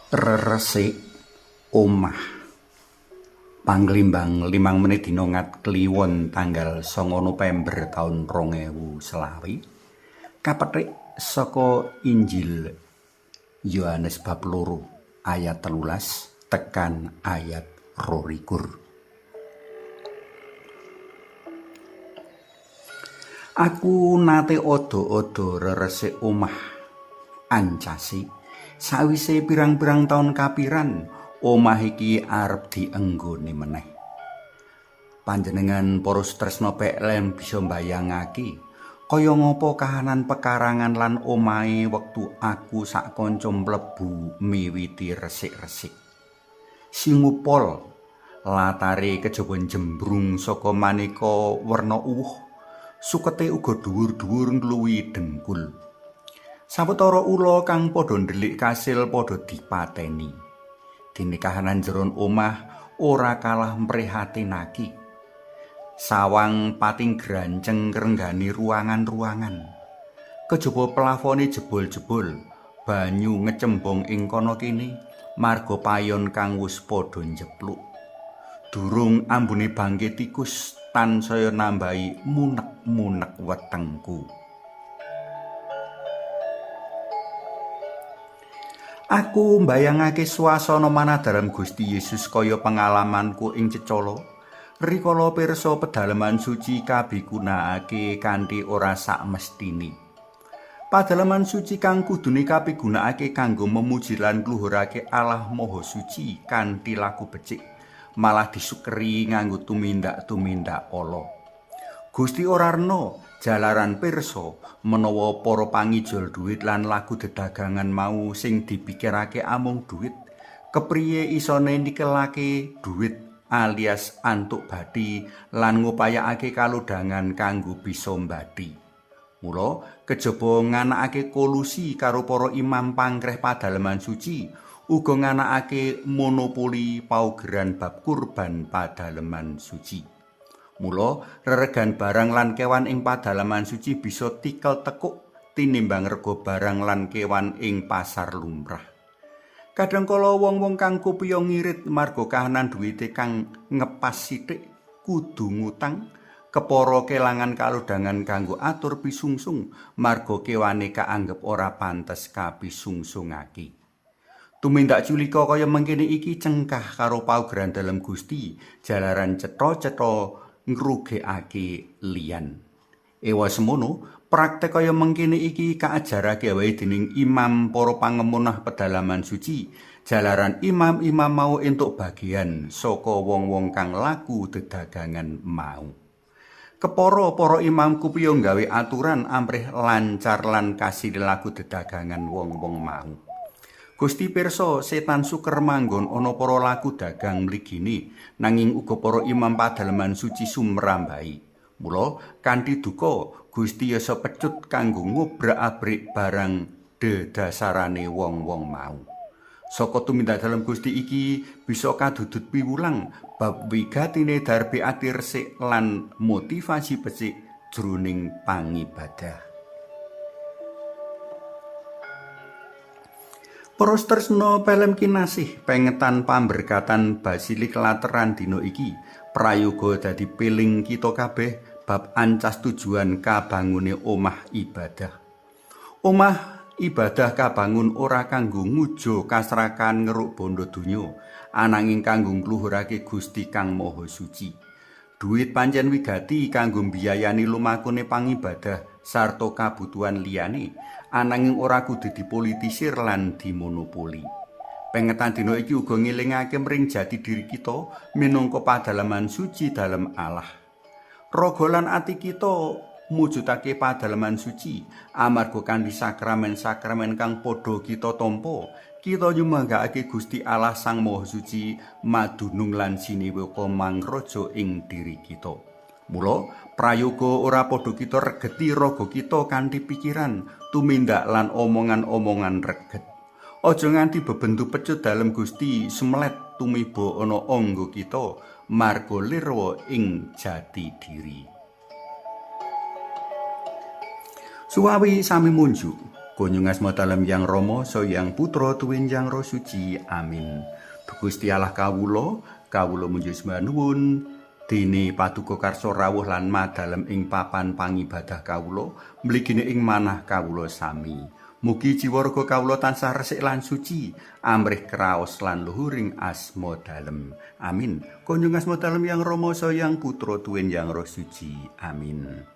Reresik omah Panglimbang 5 menit dina ngat kliwon tanggal 9 November taun 2020 kapethik saka Injil Yohanes bab 2 ayat 13 tekan ayat 22. Aku nate odo-odo reresik omah ancasi sawise pirang-pirang taun kapiran omah iki arep dienggone meneh. Panjenengan para tresna peklen bisa mbayangake kaya ngapa kahanan pekarangan lan omahe wektu aku sak kanca mlebu miwiti resik-resik. Singupol latare kejaba jembrung saka maneka werna uwuh, sukete uga dhuwur-dhuwur ngluwi dengkul. Sawetara ula kang padha ndelik kasil padha dipateni. Dene kahanan jeron omah ora kalah mprihatinake. Sawang pating granceng ngrenggani ruangan-ruangan. Kejaba plafone jebol-jebol, banyu ngecembong ing kono kene, marga payon kang wis padha njepluk. Durung ambune bangke tikus tansaya nambahi munek-munek wetengku. Aku mbayangake swasana manadaran Gusti Yesus kaya pengalamanku ing Cecala. Rikala pirsa pedalaman suci kapigunakake kanthi ora sakmestine. Pedalaman suci kang kudune kapigunakake kanggo memuji lan ngluhurake Allah Maha Suci kanthi laku becik, malah disukeri nganggo tumindak-tumindak ala. Gusti ora rena jalaran pirsa menawa para pangijol dhuwit lan laku dedagangan mau sing dipikirake amung dhuwit, kepriye isone nikelake dhuwit alias antuk bathi lan ngupayakake kalodhangan kanggo bisa mbati. Mula kejaba nganakake kolusi karo para imam pangkreh padalaman suci, uga nganakake monopoli paugeran bab kurban padalaman suci. Mula reregan barang lan kewan ing padalaman suci bisa tikel tekuk tinimbang rega barang lan kewan ing pasar lumrah. Kadangkala wong-wong kang kupiya ngirit marga kahanan dhuwite kang ngepas sithik kudu ngutang, kepara kelangan kalodhangan kanggo atur pisungsung marga kewane kaanggep ora pantes kapisungsungake. Tumindak culika kaya mengkene iki cengkah karo paugeran dalem Gusti jalaran cetha-cetha ngrugekake liyan. Ewa semono, praktek kaya mengkene iki kaajarake wae dening imam para pangemunah pedalaman suci, jalaran imam-imam mau entuk bagian saka wong-wong kang laku dedagangan mau. Kepara para imam kupiya gawe aturan amprih lancar lan kasil laku dedagangan wong-wong mau. Gusti pirsa setan suker manggon ana para laku dagang mligine nanging uga para imam padalaman suci sumrambahi. Mula kanthi duka Gusti Yesus pecut kanggo ngobrak-abrik barang dedasarane wong-wong mau. Saka tumindak dalem Gusti iki bisa kadudut piwulang bab wigatine darbe ati resik lan motivasi becik jroning pangibadah. Para tresna pelem kinasih pengetan pamberkatan Basilik Lateran dina iki prayoga dadi piling kita kabeh bab ancas tujuan kabangune omah ibadah. Omah ibadah kabangun ora kanggo ngujo kasrakan ngeruk bondo donya, ananging kanggo ngluhurake Gusti Kang Maha Suci. Duit pancen wigati kanggo mbiyayani lumakune pangibadah sarta kabutuhan liyane, ananging ora kudu dipolitisir lan dimonopoli. Pengetan dina iki uga ngelingake mring jati diri kita minangka padalaman suci dalem Allah. Raga lan ati kita mujudake padalaman suci amarga kanthi sakramen-sakramen kang padha kita tampa, kita nyumanggake Gusti Allah Sang Maha Suci madunung lan siniwaka mangraja ing diri kita. Mula prayoga ora padha kita regeti raga kita kanthi pikiran, tumindak lan omongan-omongan reget. Aja nganti bebendu pecut dalem Gusti sumelet tumiba ana angga kita marga lirwa ing jati diri. Suwawi sami munjuk, konyung asma dalem Yang Rama Sang Putra tuwin Yang Roh Suci. Amin. Gusti Allah kawula munjuk sembah nuwun dene paduka karsa rawuh lan madalem ing papan pangibadah kawula, mligine ing manah kawula sami. Mugi jiwa raga kawula tansah resik lan suci, amrih kraos lan luhuring asma dalem. Amin. Konyung asma dalem Yang Rama Sang Putra tuwin Yang Roh Suci. Amin.